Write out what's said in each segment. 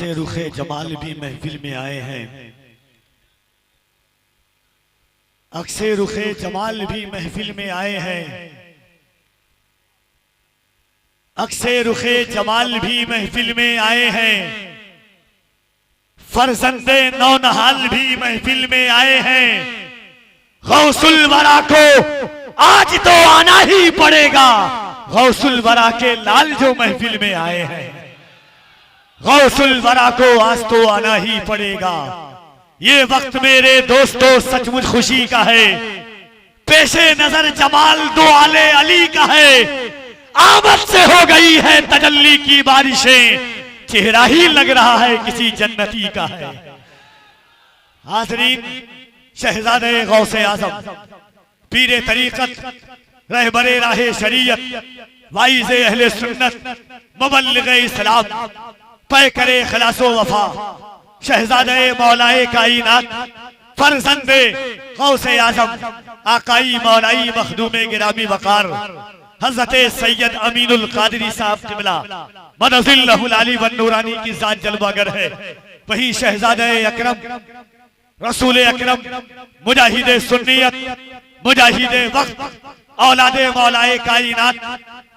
अक्से रुखे जमाल भी महफिल में आए हैं, अक्से रुखे जमाल भी महफिल में आए हैं, अक्से रुखे जमाल भी महफिल में आए हैं, फरजंदे नौनहाल भी महफिल में आए हैं। गौसुल वरा को आज तो आना ही पड़ेगा, गौसुल वरा के लाल जो महफिल में आए हैं, गौसुल वरा को आज तो आना ही पड़ेगा। ये वक्त मेरे दोस्तों सचमुच खुशी का है, पेशे नजर जमाल दो आले अली का है, आमद से हो गई है तजल्ली की बारिशें, चेहरा ही लग रहा है किसी जन्नती का है। हाज़रीन, शहजादे गौसे आज़म, पीरे तरीक़त, रहबरे राहे शरीयत, वाइज़े अहले सुन्नत, मुबल्लिग़े इस्लाम, पै करे खलासो वफा, शहजादे मौलाए कायनात, फरजंदे गौसे आज़म, आकाई मौलाई मखदूमे गिरामी वकार, हज़रत सैयद अमीनुल कादरी साहब क़िबला मदज़िल्लहुल आली वन नूरानी की ज़ात जलवागर है। वही शहजादे अकरम, रसूल अकरम, मुजाहिदे सुन्नियत, मुजाहिदे वक्त, औलादे मौलाए कायनात,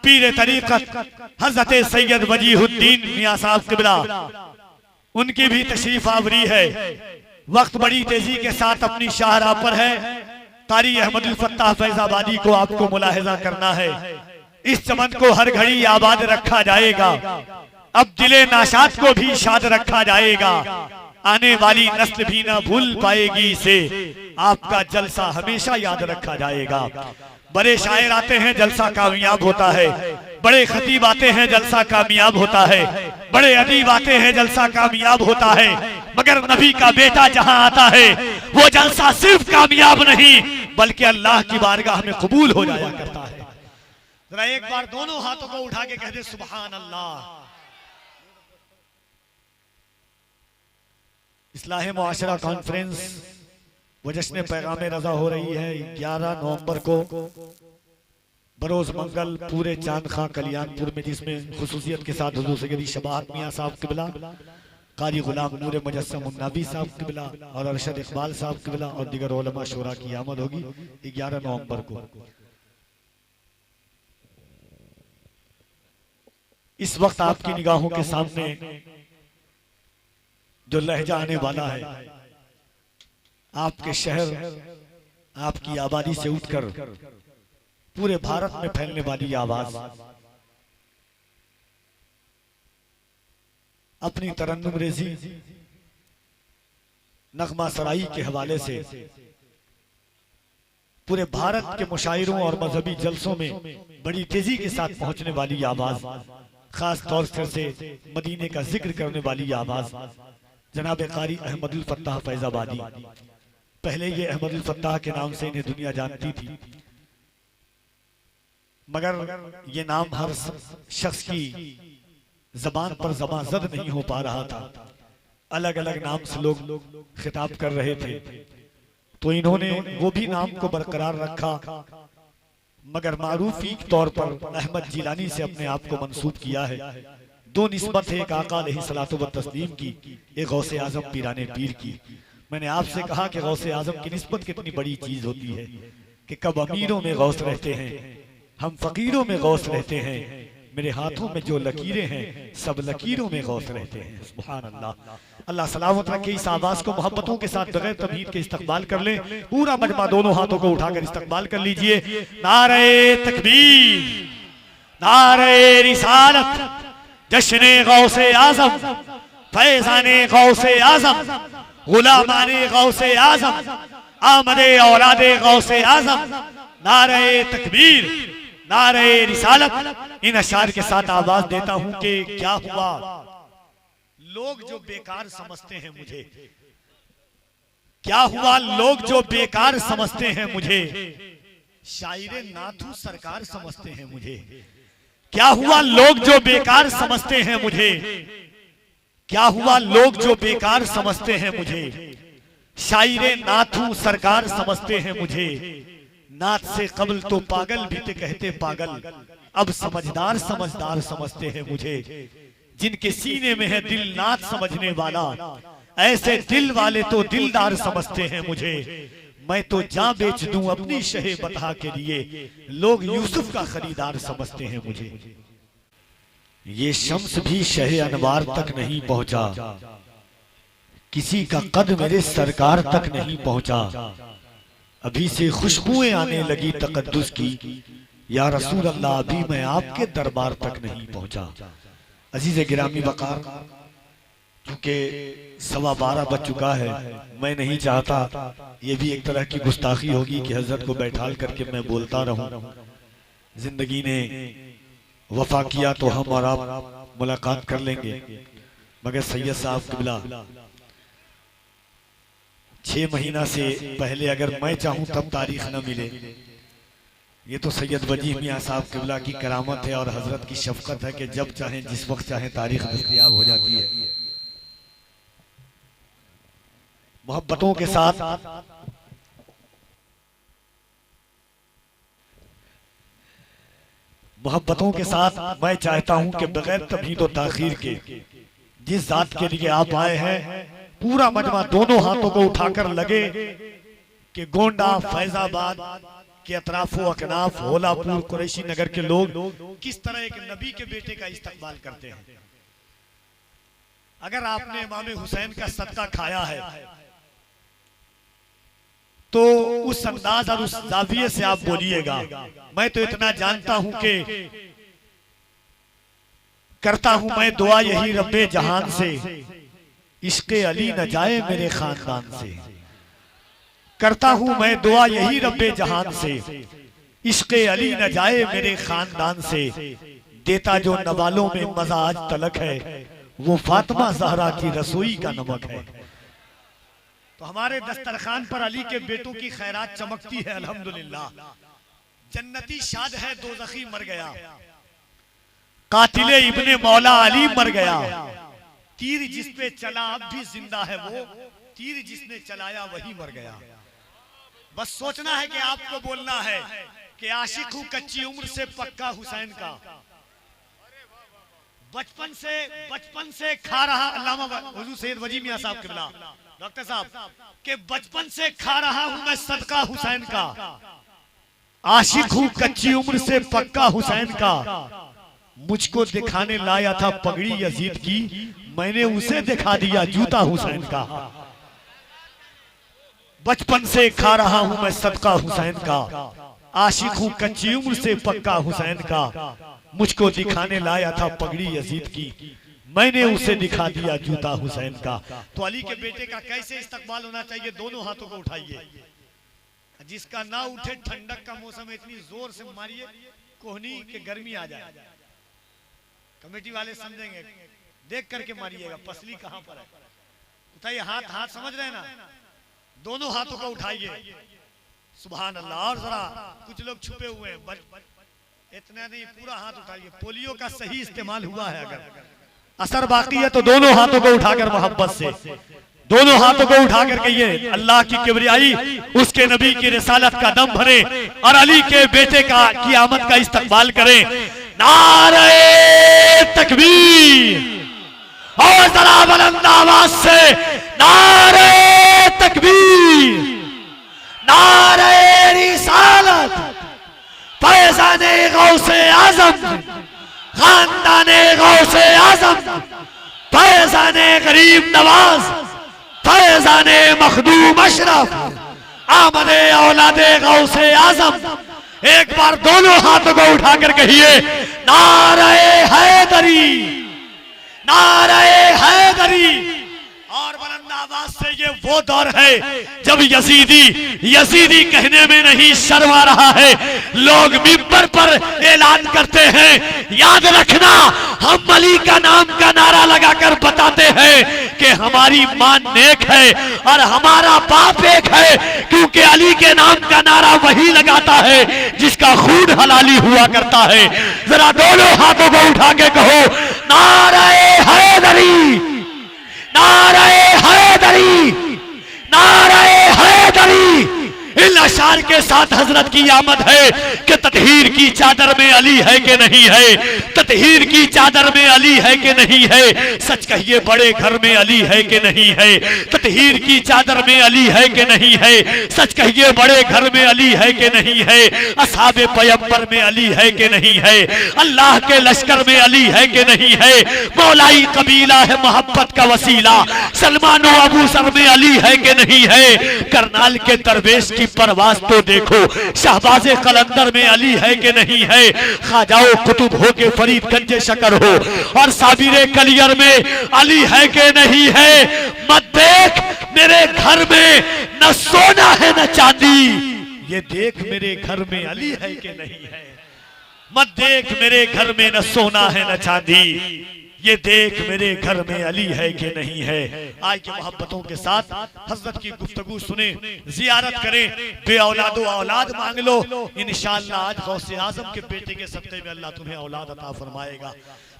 पीरे तरीक़त, हज़रत सैयद वजीहुद्दीन मियां साहब क़िबला, उनकी भी तशरीफ आवरी है। वक्त बड़ी तेजी के साथ अपनी शाहराह पर है। कारी अहमदुल फत्ताह फैजाबादी को आपको मुलाहिजा करना है। इस चमन को हर घड़ी आबाद रखा जाएगा, अब दिले नाशाद को भी शाद रखा जाएगा, आने वाली नस्ल भी ना भूल पाएगी इसे, आपका जलसा हमेशा याद रखा जाएगा। बड़े शायर आते हैं जलसा कामयाब होता है, बड़े खतीब आते हैं जलसा कामयाब होता है, बड़े अदीब आते हैं जलसा कामयाब होता है, मगर नबी का बेटा जहां आता है वो जलसा सिर्फ कामयाब नहीं बल्कि अल्लाह की बारगाह में कबूल हो जाया करता है। जरा एक बार दोनों हाथों को उठा के कह दे सुभान अल्लाह। इस्लाह मुआशरा कॉन्फ्रेंस वो जश्न पैगाम रजा हो रही है 11 नवंबर को बरोज मंगल पूरे चांद खां कल्याणपुर में, जिसमें खुसूसियत के साथ हुजूर सैयदी शबाहत मियां साहब क़िबला, कारी गुलाम नूर मुजस्सम उन्नाबी साहब क़िबला और अरशद इकबाल साहब क़िबला और दीगर उलमा शोरा की आमद होगी 11 नवंबर को। इस वक्त आपकी निगाहों के सामने जो लहजा आने वाला है, आपके शहर, आपकी आबादी से उठकर पूरे भारत में फैलने वाली आवाज, अपनी तरन्नुम रेजी, नगमा सराई के हवाले से पूरे भारत के मुशायरों और मजहबी जलसों में बड़ी तेजी के साथ पहुंचने वाली आवाज, खास तौर से मदीने का जिक्र करने वाली आवाज, जनाब कारी अहमदुल फत्ताह फैजाबादी। पहले ये अहमदुल फत्ताह के नाम से इन्हें दुनिया जानती थी, मगर ये नाम हर शख्स की जबान पर जबानजद नहीं हो पा रहा था। अलग अलग नाम से लोग खिताब कर रहे थे, तो इन्होंने वो भी नाम को बरकरार रखा, मगर मारूफी तौर पर अहमद जिलानी से अपने आप को मंसूब किया है। दो निस्बत है, एक आका अलैहिस्सलातु व तस्लीम की, एक गौसे आजम पीराने पीर की। मैंने आपसे कहा कि गौसे आजम की निस्बत कितनी बड़ी चीज होती है कि कब अमीरों में गौस रहते हैं, हम फकीरों में गौस रहते हैं। मेरे हाथों में जो लकीरें हैं सब लकीरों में गौस रहते हैं। सुभान अल्लाह। अल्लाह सलामत रखे। इस आवाज को मोहब्बतों के साथ बगैर तमहीद के इस्तकबाल कर ले। पूरा मजमा दोनों हाथों को उठाकर इस्तकबाल कर लीजिए। नारे तकबीर, नारे रिसालत, जश्ने गौसे आजम, फैजाने गौसे आजम, गुलामाने गौसे आजम, आमदे औलादे गौसे आजम, नारे तकबीर, नारे रिसालत। इन अशार के साथ आवाज देता हूं कि क्या हुआ, लोग जो बेकार समझते हैं मुझे, क्या हुआ लोग जो बेकार समझते हैं मुझे, शायरे नाथू सरकार समझते हैं मुझे। क्या हुआ लोग जो बेकार समझते हैं मुझे, क्या हुआ लोग जो बेकार समझते हैं मुझे, शायरे नाथू सरकार समझते हैं मुझे। नाथ से कबल तो पागल भी थे कहते पागल, अब समझदार समझदार समझते हैं मुझे। जिनके सीने में है दिल नाथ समझने वाला, ऐसे दिल वाले तो दिलदार समझते हैं मुझे। मैं तो जान बेच दूं अपनी शहे बता के लिए, लोग यूसुफ का खरीदार समझते हैं मुझे। ये शम्स भी शहे अनवार तक नहीं पहुंचा, किसी का कद मेरे सरकार तक नहीं पहुंचा। अभी से खुशबुएं आने लगी तकद्दुस की, या रसूल अल्लाह अभी मैं आपके दरबार तक नहीं पहुंचा। अजीज गिरामी वकार, क्योंकि 12:15 बज चुका है, मैं नहीं चाहता, ये भी एक तरह की गुस्ताखी होगी कि हजरत को बैठाल करके मैं बोलता रहूं। जिंदगी ने वफा किया तो हम और आप मुलाकात कर लेंगे, मगर सैयद साहब किबला 6 महीना से पहले अगर मैं चाहूं तब तारीख न मिले, ये तो सैयद वजीह मियां साहब किबला की करामत है और हजरत की शफकत है कि जब चाहें जिस वक्त चाहें तारीख दस्तयाब हो जाती है। मोहब्बतों के साथ मैं चाहता हूं कि बगैर तमहीद और ताखीर के जिस जात के लिए आप आए हैं, पूरा मजमा दोनों हाथों को उठाकर लगे कि गोंडा, फैजाबाद के अतराफो अकनाफ, होलापुर, कुरैशी नगर के लोग किस तरह एक नबी के बेटे का इस्तकबाल करते हैं। अगर आपने इमाम हुसैन का सदका खाया है तो उस अंदाज और उस जाविये से आप बोलिएगा। मैं तो इतना जानता हूं कि करता हूं मैं दुआ यही रब्बे जहान से, इश्क़े अली न जाए मेरे खानदान से। करता हूं मैं दुआ यही रब्बे जहान से, इश्क़े अली न जाए मेरे खानदान से। देता जो नवालों में मजा आज तलक है, वो फातिमा ज़हरा की रसोई का नमक है। तो हमारे दस्तरखान पर अली के बेटों की खैरात चमकती है अल्हम्दुलिल्लाह। जन्नती शाद है दोज़खी मर गया, कातिले इब्ने मौला अली मर गया। तीर जिस पे चला अब भी जिंदा है वो, तीर जिसने चलाया वही मर गया। बस सोचना है कि आपको बोलना है कि आशिक हूं कच्ची उम्र से पक्का हुसैन का। बचपन से खा रहा, अल्लामा हुजूर सैयद वजी मियां साहब किबला डॉक्टर साहब के बचपन से खा रहा हूं मैं सदका हुसैन का। आशिक हूं कच्ची उम्र से पक्का हुसैन का। मुझको दिखाने लाया था पगड़ी यजीद की, मैंने उसे दिखा दिया जूता हुसैन का। बचपन से खा रहा हूं मैं सदका हुसैन का। आशिक हूं कच्ची उम्र से पक्का हुसैन का। मुझको दिखाने लाया था पगड़ी यजीद की, मैंने उसे दिखा दिया जूता हुसैन का। तो अली के बेटे का कैसे इस्तकबाल होना चाहिए? दोनों हाथों को उठाइए। जिसका ना उठे, ठंडक का मौसम है, इतनी जोर से मारिए कोहनी के गर्मी आ जाए। कमेटी वाले समझेंगे, देख करके मारिएगा पसली कहां पर है। उठाइए हाथ समझ रहे हैं ना? दोनों हाथों को उठाइए। सुभान अल्लाह। और जरा कुछ लोग छुपे हुए हैं, इतना नहीं, पूरा हाथ उठाइए। पोलियो का सही इस्तेमाल हुआ है, अगर असर बाकी है तो दोनों हाथों को उठाकर मोहब्बत से, दोनों हाथों को उठाकर कहिए अल्लाह की किबरियाई, उसके नबी की रिसालत का दम भरे और अली के बेटे की आमद का इस्तकबाल करें। नारे तकबीर, और जरा बुलंद आवाज से नारे तकबीर, नारे रिसालत, फैज़ाने गौसे आज़म, खानदाने गौसे आज़म, फैज़ाने गरीब नवाज, फैज़ाने मखदूम अशरफ, आमदे औलादे गौसे आज़म। एक बार दोनों हाथों को उठाकर कहिए नारे हैदरी, नारे हैदरी। और बुलंद आवाज से, ये वो दौर है जब यजीदी कहने में नहीं शर्मा रहा है। लोग मिंबर पर ऐलान करते हैं, याद रखना हम अली का नाम का नारा लगाकर बताते हैं कि हमारी मां नेक है और हमारा बाप एक है, क्योंकि अली के नाम का नारा वही लगाता है जिसका खून हलाली हुआ करता है। जरा दोनों हाथों को उठा के कहो नारे हैदरी, नारे हैदरी, नारे हैदरी। इन अशार इंतजार के साथ हजरत की आमद है कि ततहीर की चादर में अली है कि नहीं है, ततहीर की चादर में अली है कि नहीं है, सच कहिए बड़े घर में अली है कि नहीं है, ततहीर की चादर में अली है कि नहीं है, सच कहिए बड़े घर में अली है कि नहीं है, असहाबे पैगंबर में अली है कि नहीं है, अल्लाह के लश्कर में अली है कि नहीं है, मौलाई कबीला है मोहब्बत का वसीला, सलमान अबू सर में अली है कि नहीं है, करनाल के दरवेश की परवाज तो देखो, शहबाज कलंदर में अली है कि नहीं है, खाजाओ कुतुब हो के फरीदगंज शकर हो और साबिरे कलियर में अली है कि नहीं है, मत देख मेरे घर में न सोना है न चांदी, ये देख मेरे घर में अली है कि नहीं है, मत देख मेरे घर में न सोना है न चांदी, ये देख मेरे घर में अली है कि नहीं है। आज के मोहब्बतों के साथ हजरत की गुफ्तगू सुने, जियारत करें, बे औलादो औलाद मांग लो, इंशाअल्लाह आज गौसे आजम के बेटे के सत्ते में अल्लाह तुम्हें औलाद अता फरमाएगा।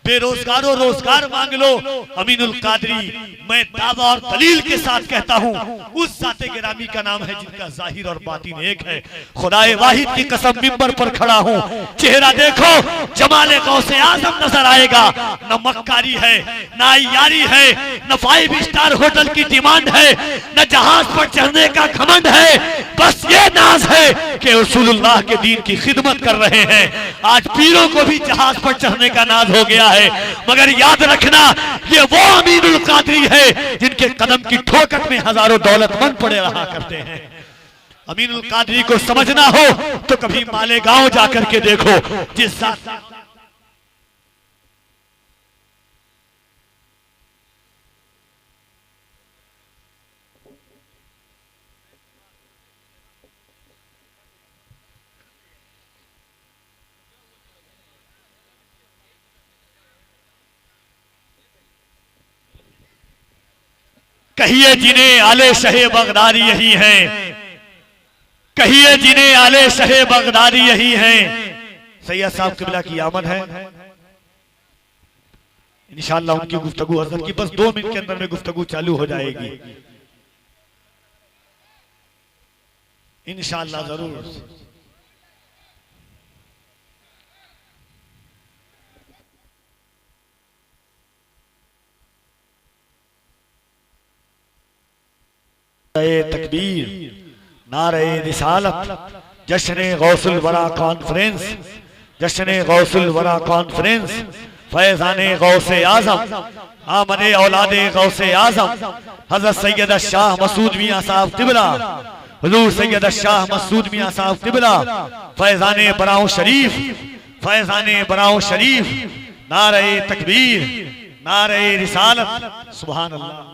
बेरोजगारों रोजगार मांग लो, अमीनुल कादरी मैं दावा और दलील के साथ कहता हूँ उस जाते गिरामी का नाम है जिनका जाहिर और बातिन एक है। खुदाए वाहिद की कसम मिंबर पर खड़ा हूँ, चेहरा देखो जमाले गौसे आजम नजर आएगा, न मक्कारी है न यारी है, न 5 स्टार होटल की डिमांड है, न जहाज पर चढ़ने का घमंड है, बस ये नाज है कि रसूलुल्लाह के दीन की खिदमत कर रहे हैं। आज पीरों को भी जहाज पर चढ़ने का नाज हो गया है, मगर याद रखना ये वो अमीनुल कादरी है जिनके कदम की ठोकर में हजारों दौलतमंद पड़े रहा करते हैं। अमीनुल कादरी को समझना हो तो कभी मालेगांव जाकर के देखो, जिस कहिए जिन्हें आले शहे बगदादी यही है, कहिए जिन्हें आले शहे बगदादी यही है। सैयद साहब किबला की आमद है, इंशाअल्लाह उनकी गुफ्तगू हजरत की बस 2 मिनट के अंदर में गुफ्तगू चालू हो जाएगी इंशाअल्लाह जरूर। तकबीर, नारे रिसालत, जश्न गौसुल वरा कॉन्फ्रेंस, जश्न गौसुल वरा कॉन्फ्रेंस, फैजाने गौसे आजम, आमने औलादे गौसे आजम, हजरत सैयद शाह मसूद मियां साहब किबला, हुजूर सैयद शाह मसूद मियां साहब किबला, फैजाने बराओ शरीफ, फैजाने बराओ शरीफ, नारे तकबीर, नारे रिसालत, सुभान अल्लाह।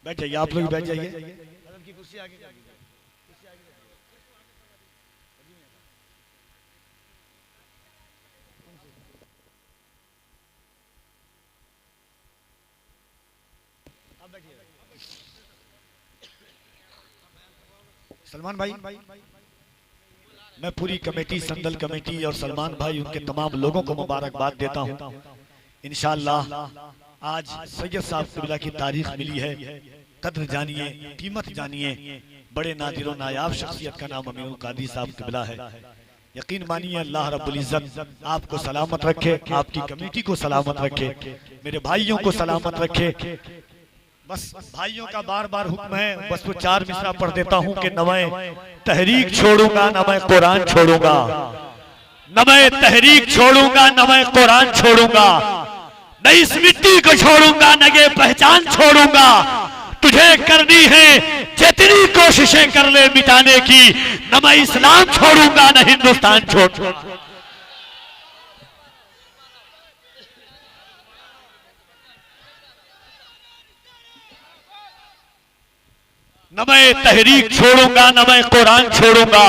बैठ जाइए, आप लोग बैठ जाइए। सलमान भाई, मैं पूरी कमेटी, संदल कमेटी और सलमान भाई उनके तमाम लोगों को मुबारकबाद देता हूं। इंशाअल्लाह आज सैयद साहब किबला की तारीख मिली है, कद्र जानिए, कीमत जानिए। बड़े नादिर और नायाब शख्सियत का नाम अमीनुल कादरी साहब किबला है। यकीन मानिए अल्लाह रब्बुल इज्जत आपको सलामत रखे, आपकी कमेटी को सलामत रखे, मेरे भाइयों को सलामत रखे। बस भाइयों का बार बार हुक्म है, बस वो 4 मिसरा पढ़ देता हूँ कि न मैं तहरीक छोड़ूंगा न मैं कुरान छोड़ूंगा, न मैं तहरीक छोड़ूंगा न मैं कुरान छोड़ूंगा, न इस मिट्टी को छोड़ूंगा न ये पहचान छोड़ूंगा। तुझे करनी है जितनी कोशिशें कर ले मिटाने की, न मैं इस्लाम छोड़ूंगा न हिंदुस्तान छोड़ूंगा। न मैं तहरीक छोड़ूंगा न मैं कुरान छोड़ूंगा,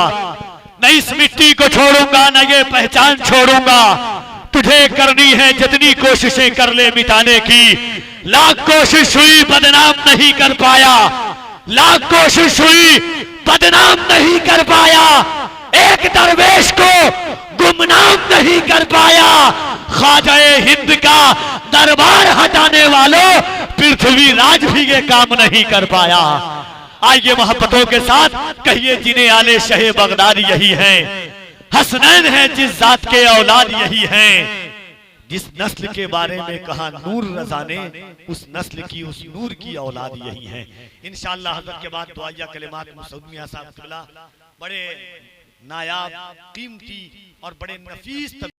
न इस मिट्टी को छोड़ूंगा न ये पहचान छोड़ूंगा। तुझे करनी है जितनी कोशिशें कर ले मिटाने की, लाख कोशिश हुई बदनाम नहीं कर पाया, लाख कोशिश हुई बदनाम नहीं कर पाया, एक दरवेश को गुमनाम नहीं कर पाया। ख्वाजाए हिंद का दरबार हटाने वालों, पृथ्वी राज भी ये काम नहीं कर पाया। आइए मोहब्बतों के साथ कहिए, जीने आले शहे बगदाद यही हैं, हसनैन है जिस जात के औलाद यही हैं। जिस नस्ल के बारे में कहा नूर रज़ा ने, उस नस्ल की उस नूर की औलाद यही है। इंशाअल्लाह हज़रत के बाद दुआया कलिमात मसूद मियां साहब क़िबला बड़े नायाब, कीमती और बड़े नफीस